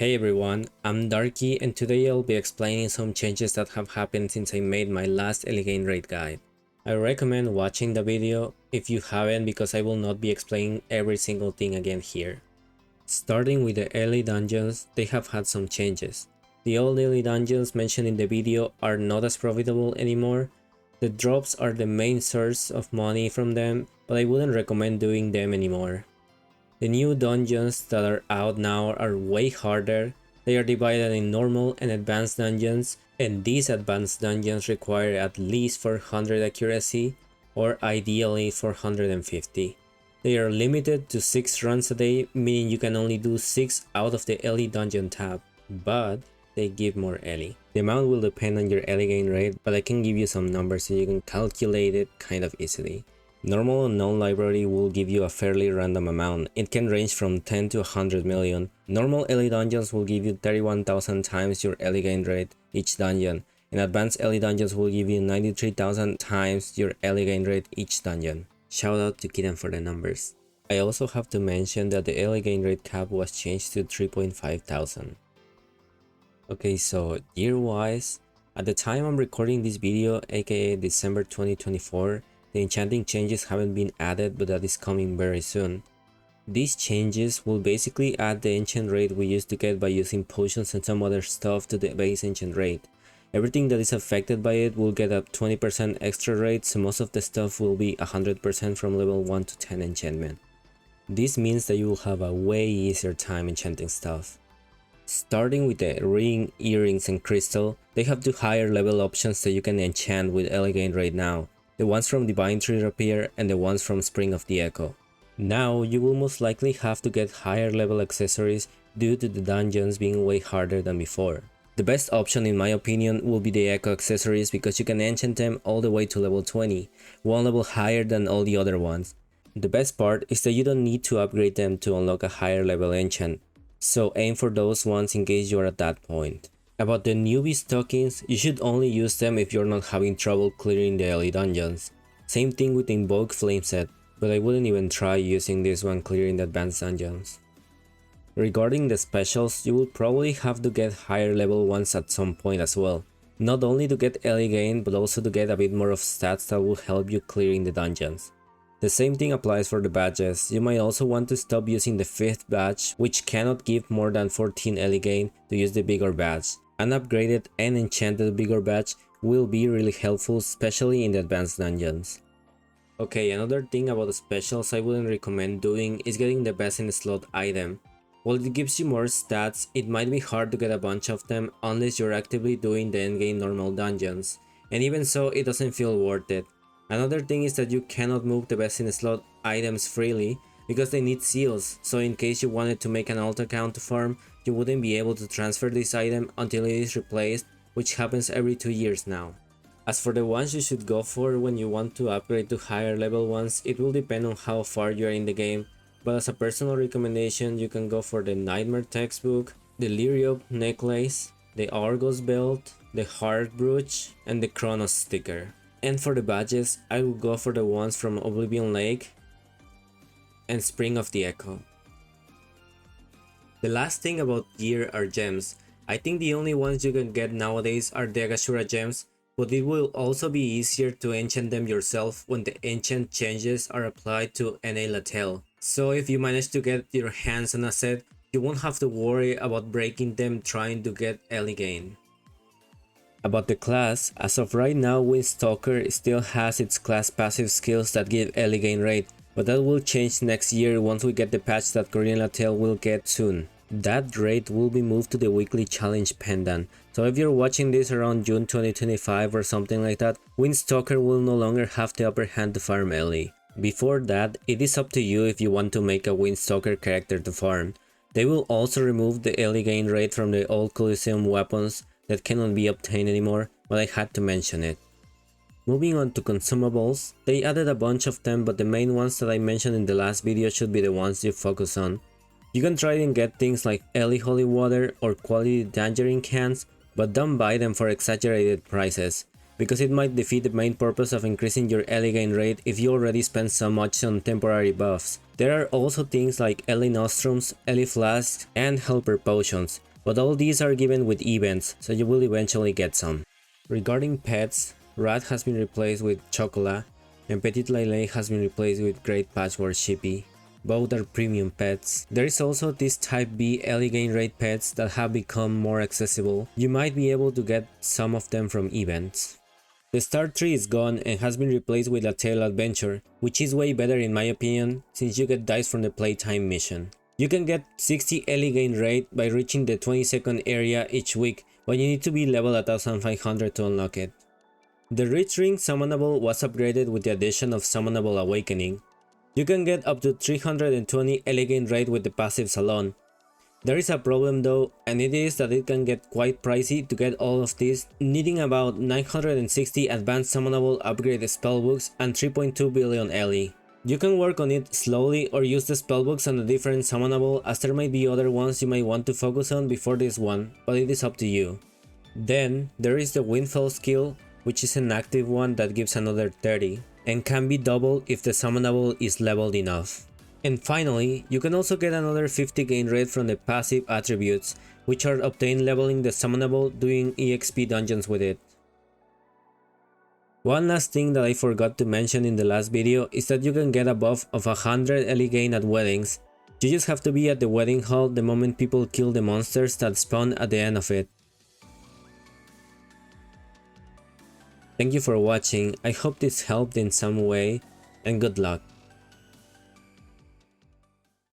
Hey everyone, I'm Darky and today I'll be explaining some changes that have happened since I made my last early game raid guide. I recommend watching the video if you haven't because I will not be explaining every single thing again here. Starting with the early dungeons, they have had some changes. The old early dungeons mentioned in the video are not as profitable anymore. The drops are the main source of money from them, but I wouldn't recommend doing them anymore. The new dungeons that are out now are way harder. They are divided in normal and advanced dungeons, and these advanced dungeons require at least 400 accuracy or ideally 450. They are limited to 6 runs a day, meaning you can only do 6 out of the early dungeon tab, but they give more early. The amount will depend on your early game rate, but I can give you some numbers so you can calculate it kind of easily. Normal unknown library will give you a fairly random amount. It can range from 10 to 100 million. Normal early dungeons will give you 31,000 times your early game rate each dungeon, and advanced early dungeons will give you 93,000 times your early game rate each dungeon. Shout out to Kiran for the numbers. I also have to mention that the early game rate cap was changed to 3.5 thousand. Okay, so year wise, at the time I'm recording this video, aka December 2024, the enchanting changes haven't been added, but that is coming very soon. These changes will basically add the enchant rate we used to get by using potions and some other stuff to the base enchant rate. Everything that is affected by it will get a 20% extra rate, so most of the stuff will be 100% from level 1 to 10 enchantment. This means that you will have a way easier time enchanting stuff. Starting with the ring, earrings and crystal, they have 2 higher level options that you can enchant with elegant right now. The ones from Divine Tree Rapier and the ones from Spring of the Echo. Now you will most likely have to get higher level accessories due to the dungeons being way harder than before. The best option in my opinion will be the Echo accessories because you can enchant them all the way to level 20, one level higher than all the other ones. The best part is that you don't need to upgrade them to unlock a higher level enchant, so aim for those ones in case you are at that point. About the newbie tokens, you should only use them if you're not having trouble clearing the early dungeons. Same thing with the Invoke Flame set, but I wouldn't even try using this one clearing the advanced dungeons. Regarding the specials, you will probably have to get higher level ones at some point as well. Not only to get early gain, but also to get a bit more of stats that will help you clearing the dungeons. The same thing applies for the badges. You might also want to stop using the 5th badge, which cannot give more than 14 early gain, to use the bigger badge. An upgraded and enchanted bigger badge will be really helpful, especially in the advanced dungeons. Okay, another thing about the specials I wouldn't recommend doing is getting the best in slot item. While it gives you more stats, it might be hard to get a bunch of them unless you're actively doing the endgame normal dungeons, and even so it doesn't feel worth it. Another thing is that you cannot move the best in slot items freely because they need seals, so in case you wanted to make an alt account to farm, you wouldn't be able to transfer this item until it is replaced, which happens every 2 years now. As for the ones you should go for when you want to upgrade to higher level ones, it will depend on how far you are in the game, but as a personal recommendation you can go for the Nightmare textbook, the Lyriop necklace, the Argos belt, the Heart brooch, and the Chronos sticker. And for the badges, I will go for the ones from Oblivion Lake and Spring of the Echo. The last thing about gear are gems. I think the only ones you can get nowadays are the Agashura gems, but it will also be easier to enchant them yourself when the enchant changes are applied to NA Latel. So if you manage to get your hands on a set, you won't have to worry about breaking them trying to get early gain. About the class, as of right now Windstalker still has its class passive skills that give early gain rate, but that will change next year once we get the patch that Korean Latel will get soon. That rate will be moved to the weekly challenge pendant, so if you're watching this around June 2025 or something like that, Windstalker will no longer have the upper hand to farm early. Before that, it is up to you if you want to make a Windstalker character to farm. They will also remove the early gain rate from the old Coliseum weapons that cannot be obtained anymore, but I had to mention it. Moving on to consumables, they added a bunch of them, but the main ones that I mentioned in the last video should be the ones you focus on. You can try and get things like early holy water or quality tangerine cans, but don't buy them for exaggerated prices, because it might defeat the main purpose of increasing your early gain rate if you already spend so much on temporary buffs. There are also things like early nostrums, early flasks, and helper potions, but all these are given with events, so you will eventually get some. Regarding pets, Rat has been replaced with Chocola, and Petit Lele has been replaced with Great Patchwork Shippy. Both are premium pets. There is also this type B Elegant Raid pets that have become more accessible. You might be able to get some of them from events. The start tree is gone and has been replaced with a Tail Adventure, which is way better in my opinion, since you get dice from the playtime mission. You can get 60 Elegant Raid by reaching the 22nd area each week, but you need to be level 1500 to unlock it. The Richring summonable was upgraded with the addition of Summonable Awakening. You can get up to 320 Elegant Raid with the passives alone. There is a problem though, and it is that it can get quite pricey to get all of this, needing about 960 advanced summonable upgrade spellbooks and 3.2 billion LE. You can work on it slowly or use the spellbooks and a different summonable, as there might be other ones you might want to focus on before this one, but it is up to you. Then there is the Windfall skill, which is an active one that gives another 30, and can be doubled if the summonable is leveled enough. And finally, you can also get another 50 gain rate from the passive attributes, which are obtained leveling the summonable doing EXP dungeons with it. One last thing that I forgot to mention in the last video is that you can get a buff of 100 LE gain at weddings. You just have to be at the wedding hall the moment people kill the monsters that spawn at the end of it. Thank you for watching, I hope this helped in some way, and good luck.